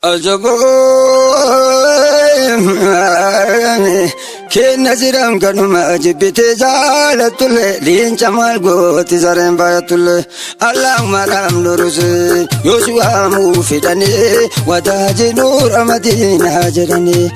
Ajabo Kena ziram kanuma jibite jalatule lincha malgoti zaren bayatule Allahumma ram nuruse Yoshua mufidani wadaji nur Madina jedani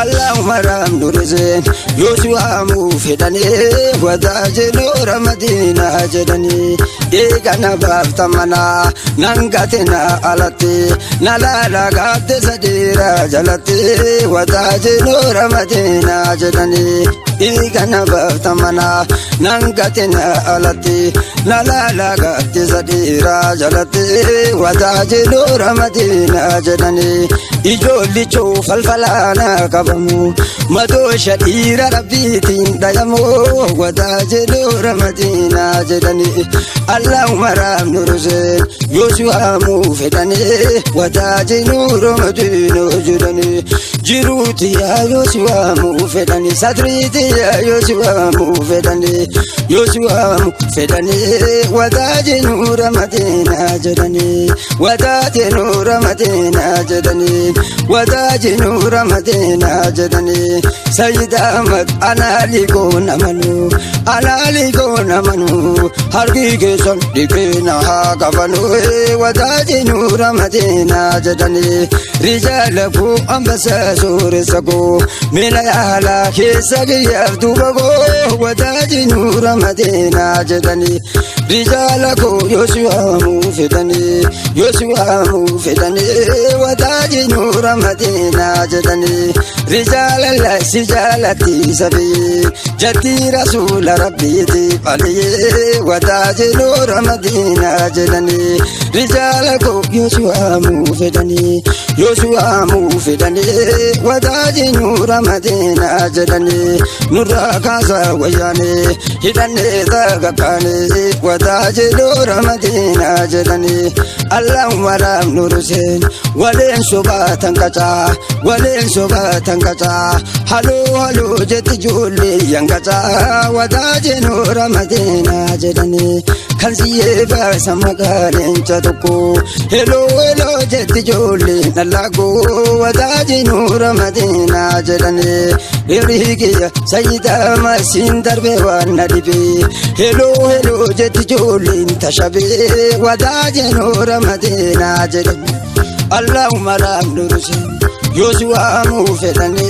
Allahumma ram nuruse Yoshua mufidani wadaji nur Madina jedani Egana baftamana nangatina alati nalala gate sadira jalati wadaji nur Madina jedani Igana baftamana nangatina alati nalala gate sadira jalati wadaji nur Madina jedani Ijoli cho falfalana kabamu mado shadira rabbitin dayamu wadaji nur Madina jedani Allahumma ram nuruse Yoshua mufidani wadaji nur Madina jedani Jiruti ya Yoshua mufidani Sadriti ya Yoshua mufidani Yoshua mufidani wadaji nur Madina jedani wadaji nur Madina jedani wadaji nur Madina jedani Sayyid Ahmad anali ko namanu hargi ke son dikena ha gavanu wadaji nur Madina jedani rijalaku ambasa sur sago mina ala kesagi abdugo wadaji nur Madina jedani rijalaku Yoshua mufidani wadaji nur Madina jedani rijalalla sijalati sabi jati rasul rabbiti aliye wadaji nur Madina jedani rijalaku Yoshua mufidani wadaji nur Madina jedani nurra kaza wayane hidane dagakane wadaji nur Madina jedani Allahumma ram nurusen walen subatan kacha halu jeti juli yang kacha wadaji nur Madina jedani kansiye ba samagarin chaduko hello jeti juli nalago wadaji nur Madina jedani Irigiya Sayyida masin darbe wanadibi hello jeti juli tashabi wadaji nur Madina jedani Allahumma ram nurusen Yoshua mufidani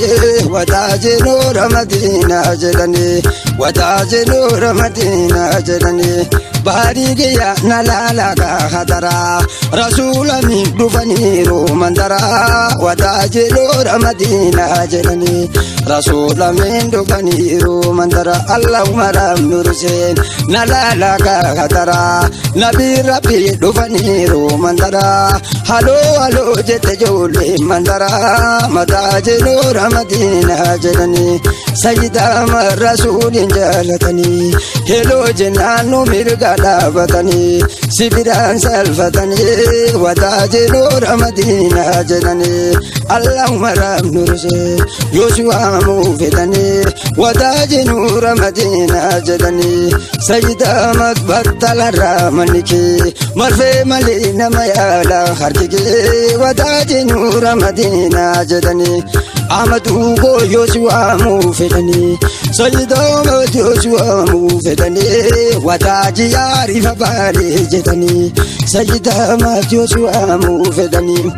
wadaji nur Madina jedani Barigiya nalala ka hadara Rasula min dufani mandara wadaji nur Madina jedani Rasula min dufani mandara Allahumma ram nurusen nalala ka hadara Nabi Rabbi dufani mandara Halo jete jole mandara madaji nur Madina jedani Sayyid Ahmad rasulin jalatani hello jenanu mirga dabatani sibiran salfatani wadaji nur Madina jedani Allahumma ram nuruse Yoshua mufidani wadaji nur Madina jedani Sayyid Ahmad battala ramaniki marfe malina mayala harkiki wadaji nur Madina jedani Ahmadu go Yoshua mufidani Sayyid Ahmad Yoshua mufidani wadaji arifa bali jedani Sayyid Ahmad Yoshua mufidani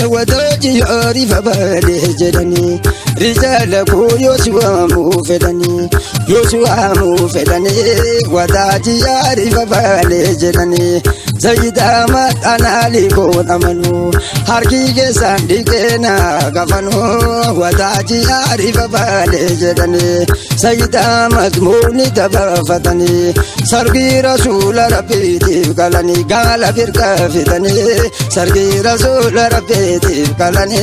wadaji arifa bali jedani rijalaku Yoshua mufidani wadaji arifa bali jedani Sayyid Ahmad anali ko namanu harki ke sandi ke na gafanu wadaji arifa bali jedani Sayyid Ahmad muni tabafatani sargi rasul rabbiti kalani gala firka fitani sargi rasul rabbiti kalani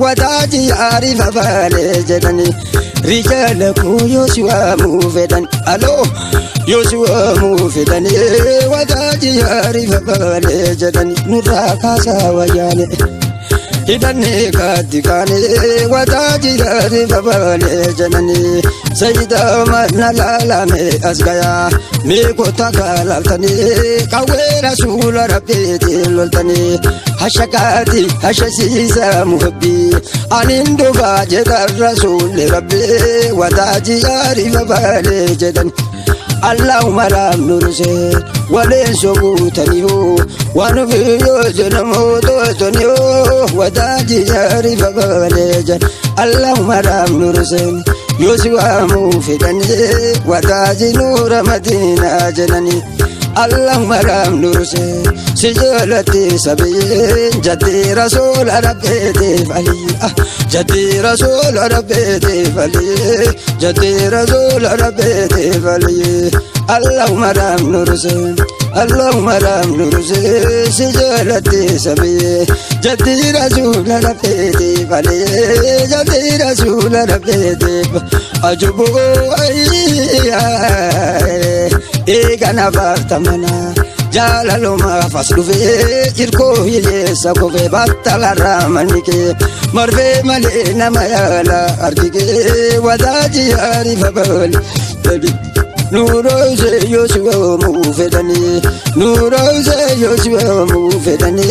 wadaji arifa bali jedani rijalaku Yoshua mufidani alo Yoshua mufidani wadaji arifa bali jedani nurra kasa wayane hidane katikane wadaji arifa bali jedani Sayyid Ahmad nalala me asgaya me kota galaltani kawe rasul rabbiti loltani hashakati hashasisa muhabbi anindu fajeda rasul rabbi wadaji arifa bale jedan Allahumma ram nurse walen sobutaniyo wanufiyo zenamoto toniyo wadaji arifa bale jedan Allahumma ram nurse Yosua mufidani wadaji nura madina janani Allahumma ram nurse سجلتي سبي جدي رسول ربي فلي جدي رسول ربي فلي جدي رسول ربي فلي اللهم رام نرسل اللهم رام نرسل سجلتي سبي جدي رسول ربي فلي جدي رسول ربي أجبو إيغانا بارتمنا Jalaluma fasluve irko hile sakofe battala ramanike marve male namayala artige wadaji arifa bali nuroze Yosua mufedani nuroze Yosua mufedani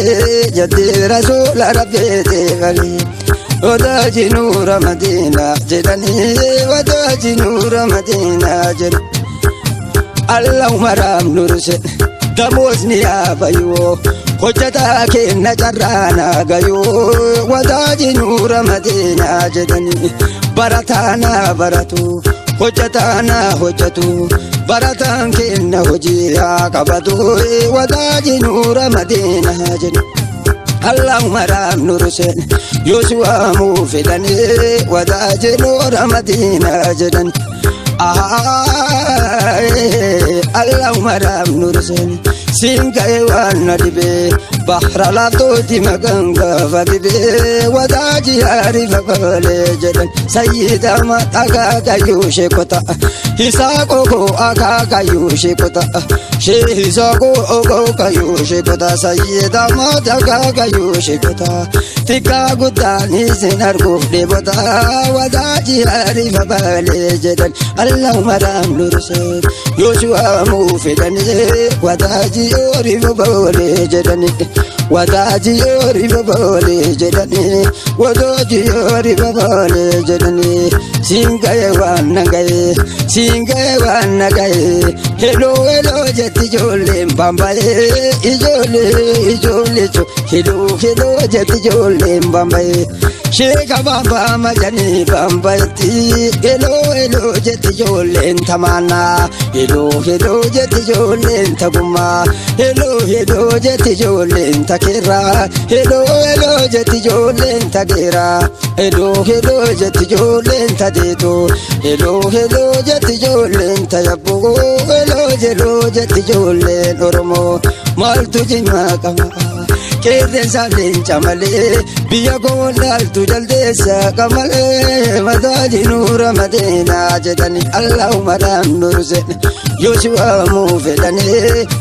jaddi rasul rabbi gali wadaji nura madina jedani wadaji nura madina jed Allahumma ram nurse Damozni abayo hojjata kenna jarrana gayo wadaji nura madina jedani baratana baratu hojjatana hojjatu baratan kenna hojiya qabatu wadaji nura madina jedani Allahumma ram nurse Yosua mufidani wadaji nura madina jedani Allahumma ram nursen singai wana dibe bahra la toti maganga fadibe wadaji arifa bale jadan sayyida ma aga kayushe kota hisako ko aga kayushe kota hisako ko kayushe kota sayyida ma aga kayushe kota tika gudani sinar ko debota wadaji arifa bale jadan Allahumma ram nursen Yosua mufidani wadaji orifa bale jadani wadaji orifa bale jadani wadaji orifa bale jadani singaye wanagaye hello hello jeti jole bambaye ijole cho hello jeti jole bambaye Sheka bamba majani bambaiti hello jeti jole tamana hello jeti jole taguma hello jeti jole takira hello jeti jole tagira hello jeti jole tadeto hello jeti jole tayabu hello jeti jole oromo maltu jimakama Kede salin chamale biya gondal tu jalde sa kamale wadaji nura madina jedani Allahumma ram nurse Yosua mufedani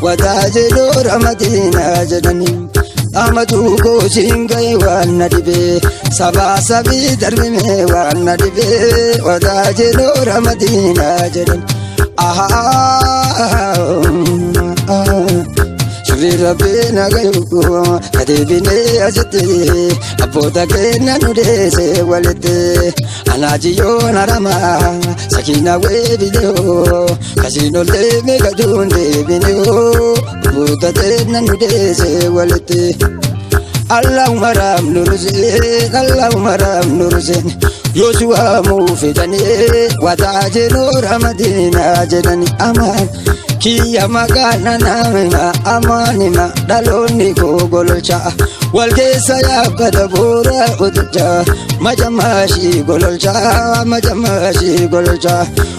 wadaji nura madina jedani Amadu ko singai wana dibe saba sabi darbi me wana dibe wadaji nura madina jedani Rabina gayu kadibine ajete apota kena nudese walete anajiyo narama sakina we video kasino le mega dunde video apota kena nudese walete Allahumma ram nurse Yosua mufidani wadaji nura madina jedani aman Kiya magana nama amani ma daloni ko gololcha walkesa ya kadabura udja majamashi gololcha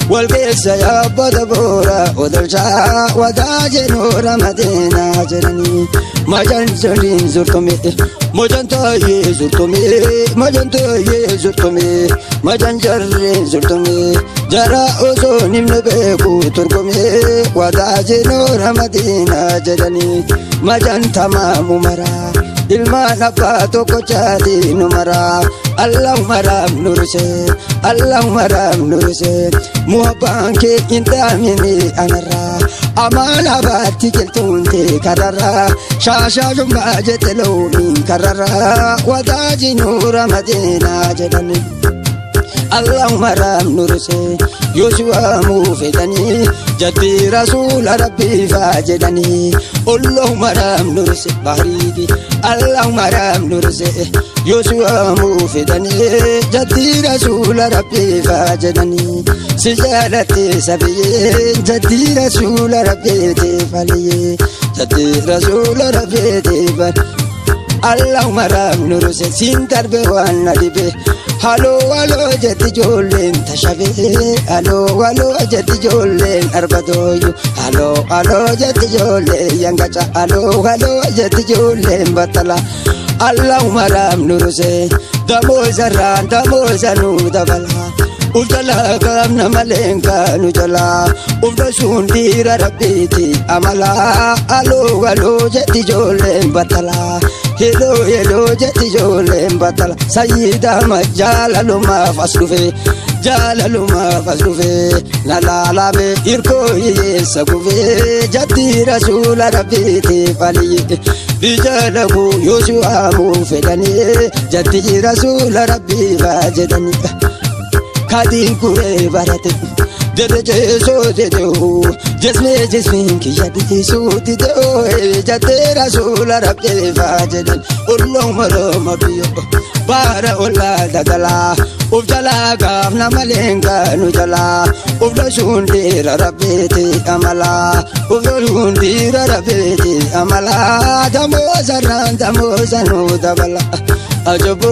walkesa ya kadabura udja wadaje nura madina jerani majanjali zurtome majantaye zurtome majanjari zurtome jara ozo nimne beku turkome wadaje nura madina jedani majan tamamu mara ilmaan abbaa tokkochaati nu maraa Allahumma raam nurse Allahumma raam nurse muhabbaan kee hin daamini anarraa amaana baatti keltuunte kararraa shaashaa shumbaa jette loomiin kararraa wadaaji nuura madeenaa jedhani Allahumma raam nurse Yosua mufedani jatti rasula rabbi fajedani Allahumma raam nurse bahridi Allahumma raam nurse Yosua mufedani jatti rasula rabbi fajedani sijalati sabiye jatti rasula rabbi tefaliye jatti rasula rabbi tefal Allahumma raam nurse sintarbe wana dibe Halo halo jati jolen tashabe halo jati jolen arbadoyu halo jati jolen yangacha halo jati jolen batala Allahumma raam nurse damo zanu dabala Ujala gamna malenka nujala Ufda sundira rabbiti amala Halo jati jolen batala Hello jati jolen batala Sayyida majalaluma faslufe la be irko yesa kufe jati rasula rabbiti faliye bijalaku Yosua mufedani jati rasula rabbi fajedani Kadin kure barate Dereje so dedeo Jesme kiyadi so dedeo Jate rasula rabbe fajedin Allahumma ramabiyo Bara ola dagala Ufjala gafna malenka nujala Ufda shundira rabbeti amala Ufda shundira rabbeti amala Damo zanu dabala Ajabo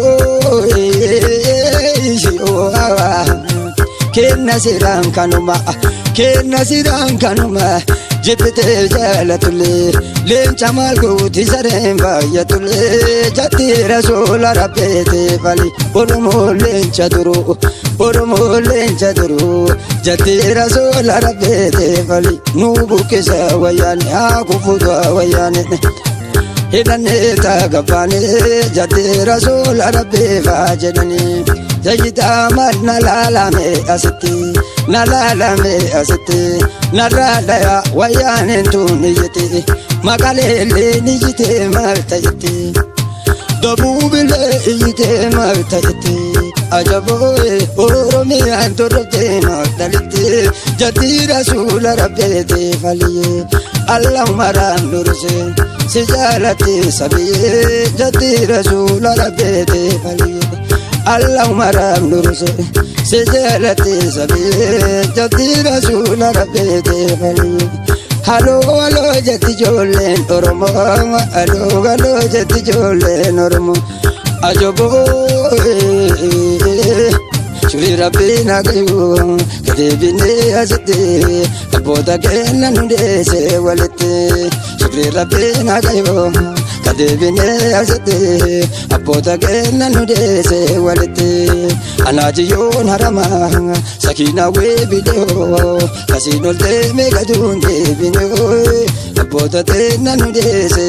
Kenna siran kanuma Jibte jalatule Lencha malguti zaren bayatule Jati rasula rabbete fali Oromo lencha duru Jati rasula rabbete fali Nubu kesa wayane Akufudwa wayane Hidane tagapane jati rasula rabbi fajedani Jajita mad nalalame asiti Naradaya wayane tuniyeti Makalele nijite martayeti Dobubile ijite martayeti Ajaboe oromi antorte martaliti Jati rasula rabbi faliye Allahumma raam nurse Sijalati sabiye jati rasula rabbi faliye Allahumma raam nurse Sijalati sabiye jati rasula rabbi faliye Halo jati jolen oromo Halo jati jolen oromo Ajobo Shuri rabbi nagayu kadebine azte abota kenna nundese walete Shuri rabbi nagayu kadebine azte abota kenna nundese walete anajiyon harama sakina we video kasinol te megadunde bino abota kenna nundese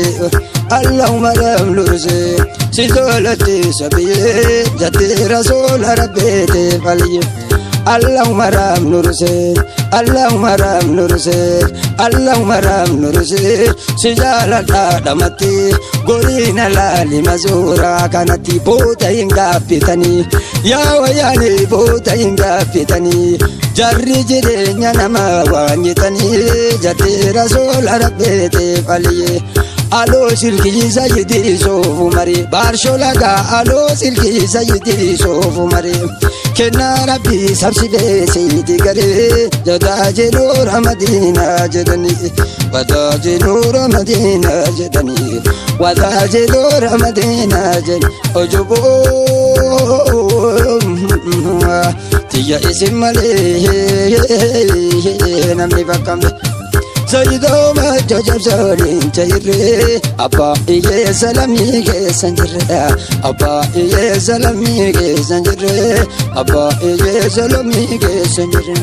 Allahumma raam nurse Sizolati sabiye jati rasula rabbi faliye Allahumma raam nurse Sijalata damati gorina lali mazura kanati bota ingapitani ya wayani bota ingapitani jarri jirenya nama wanyitani jati rasula rabbi faliye Alo silki sayidi sofu mari Barsholaga alo silki sayidi sofu mari Kenna rabbi sabsibe seyidi gare Jadaje nura madina jedani Wadaje nura madina jedani Wadaje nura madina jedani Ojobo Tiya isim male Namni bakambe Sayyido macho jabsarin chayre Abba iye salami ke sanjre Abba iye salami ke sanjre Abba iye salami ke sanjre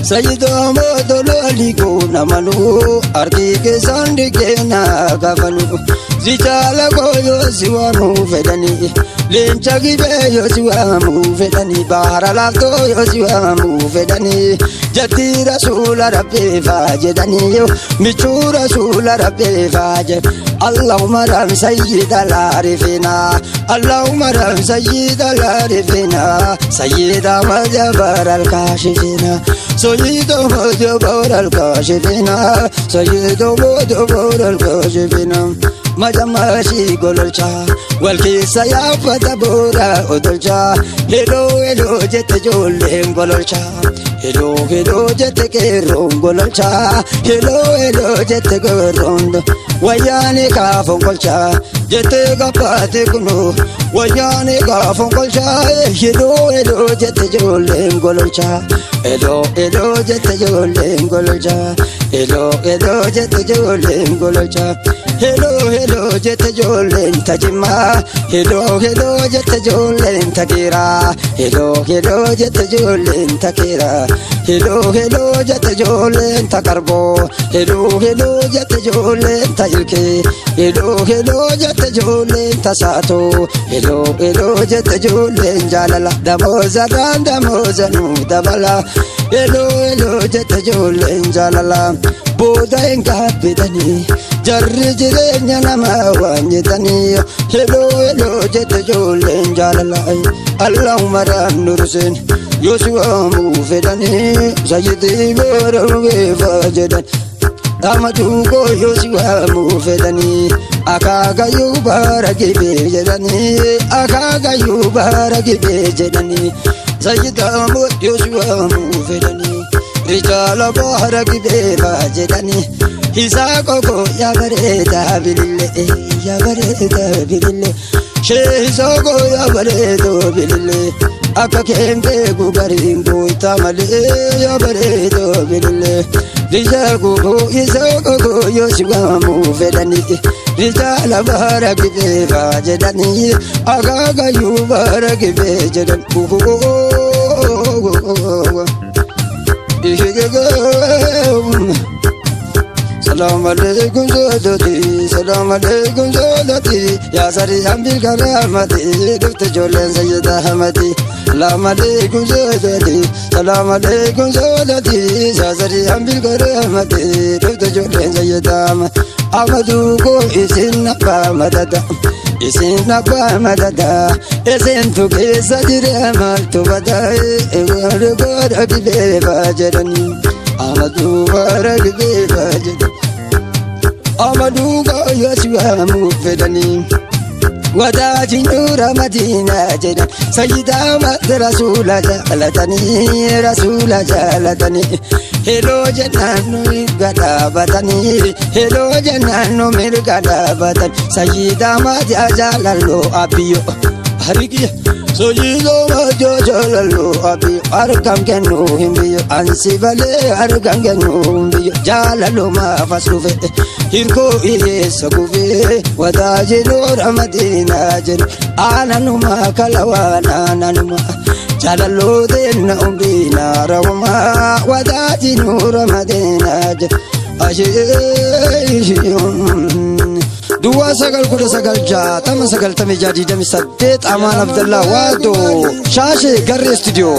Sayyidoo mootoloo liquu namanuu argii keessaan dhiqeena gaafanuu zichaala kooyoo si waamuu fedhanii leenca gibee yoo si waamuu fedhanii baara laaftoo yoo si waamuu fedhanii jatti rasuula rabbeefaa jedhanii yoo michuu rasuula rabbeefaa jedhu Allahumma ram sayyida laarifina Allahumma ram sayyida laarifina sayyida majabar al-kashifina sayyida majabar al-kashifina sayyida majabar al-kashifina Majamashi gololcha walkeessa yaafata boora odolcha Hello jette ijoolleen gololcha Hello jette qeerroon gololcha Hello jette qeerroon wayyaane kaafoon golcha jette gabbaate kunu wayyaane kaafoon golcha Hello jette ijoolleen gololcha Hello jette ijoolleen gololcha Hello jette ijoolleen gololcha Hello jette ijoolleen tajima Hello jette ijoolleen takeera Hello jette ijoolleen takeera Hello jette ijoolleen takarbo Hello jette ijoolleen tajilke Hello jette ijoolleen tasaato Hello jette ijoolleen jaalala damoozarraan damoozanuu dabala Hello jette ijoolleen jaalala booda hin gaabbidanii jarri jireenya namaa waan jedhanii Hello jette ijoolleen jaalala Allahumma ram nursin yoo si waamuu fedhanii sayyidii boora rugeefaa jedhan Amaduu koo yoo si waamuu fedhanii akaakayyuu baara gibee jedhanii akaakayyuu baara gibee jedhanii sayyidaa moot yoo si waamuu fedhanii rijaala baara gibeefaa jedhanii Isaa koko yaa bareedaa bilillee Shee soko yaa bareedoo bilillee Akka keembee gugariin gootaa malee yaa bareedoo bilillee Isaa koko yoo si waamuu fedhanii rijaala baara gibeefaa jedhanii akaakayyuu baara gibee jedhan Salam alaikum zolati Ya sari ambil karamati Dufte jolen sayyida hamati Salam alaikum zolati Ya sari ambil karamati Dufte jolen sayyida hamati Amadu ko isin nabba madada Isin nabba madada Isin tu keessa jire maltu bada Ewaru gara gibee bajarani Amadu gara gibee bajarani Amadu yoo si waamuu fedhanii Wadaaji nuura madiinaa jedhan sayyidaa madda rasuula jaalatanii Hello jennaan nu mirga dhaabatanii Hello jennaan nu mirga dhaabatanii sayyidaa madda jaalalloo abiyyo harikiyya Sayyidaa madda jaalalloo abiyyo argam kennu hin biyyo ansi balee argam kennu hin biyyo jaalalloo maafas dhufe Hirkoo iyeessa gubee wadaaji nuura madiinaa jedhu aananuma kalawaan aananuma jaalalloo deenna umbiinaa rawumaa wadaaji nuura madiinaa jedhu Duwwaa 919 Amaan Abdallaa Waadoo Shaashee Garree Studio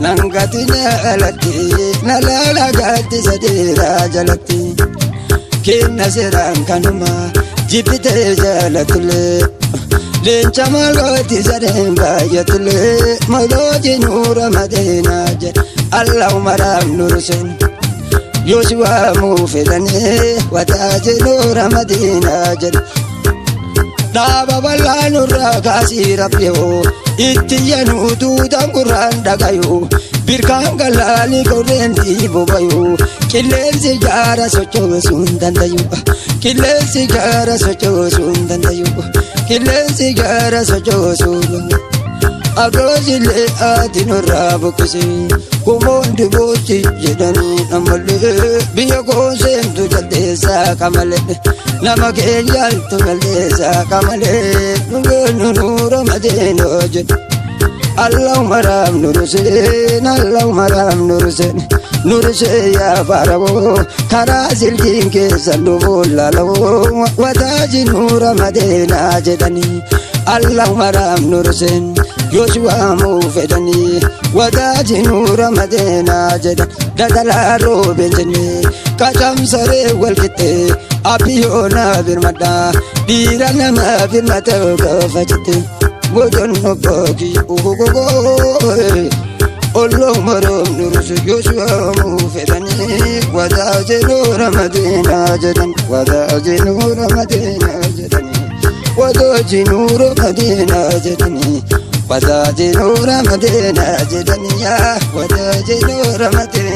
Nangati na laala gaatti sadeeraa jalatti Kenna seraan kanuma jibbitee jaalatullee Leenca malgooti sadeen baay'atullee Malooji nuura madeenaa jedha Allahumma raam nursin yoo si waamuu fedhanii Wadaaji nuura madeenaa jedha Dhaaba bal'aa nurraa kaasii rabdee itti yanuu duudhaan gurraan dhagayuu Birkaan galaanii korreentii bobayuu Qilleensi gaara sochoosuu hin dandayuu Qilleensi gaara sochoosuu hin dandayuu Qilleensi gaara sochoosuu Agoosilee ati nurraa buqqisee Kumoonni boochi jedhanii ammallee Biyya kooseentu jaldeessaa qamalee Nama keenyaaltu jaldeessaa qamalee Nuura madeenoo jedhu Allahumma ram nurusen Allahumma ram nurusen nurse ya farabo karazil dinge sandu lalo wadaji nura madina jedani Allahumma ram nurusen Yoshua mu fedani wadaji nura madina jedan dadala robinjani kacham sare walkite abiyona birmada dirana ma birmata kafajite Wodan nabagi ugogo Allahumma ram nurusen Yoshua mu fedani wadaji nura madina jedan wadaji nura madina jedani wadaji nura madina jedani wadaji nura madina jedani ya wadaji nura madina